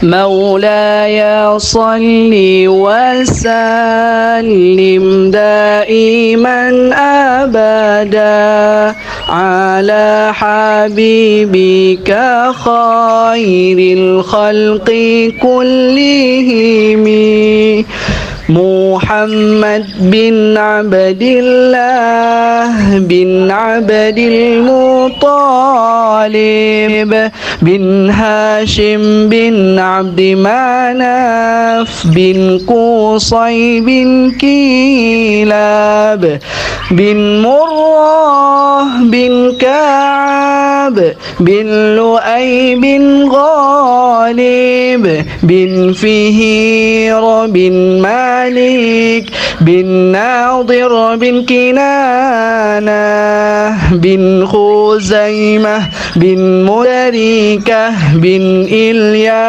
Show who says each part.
Speaker 1: مولاي صل وسلم دائما أبدا على حبيبك خير الخلق كلهم محمد بن عبد الله بن عبد المطالب بن هاشم بن عبد مناف بن قصي بن كلاب بن مرة بن كعب بن لؤي بن غالب بن فهير بن مالك بن ناظر بن كنانة بن خزيمة بن مدركة بن إلياس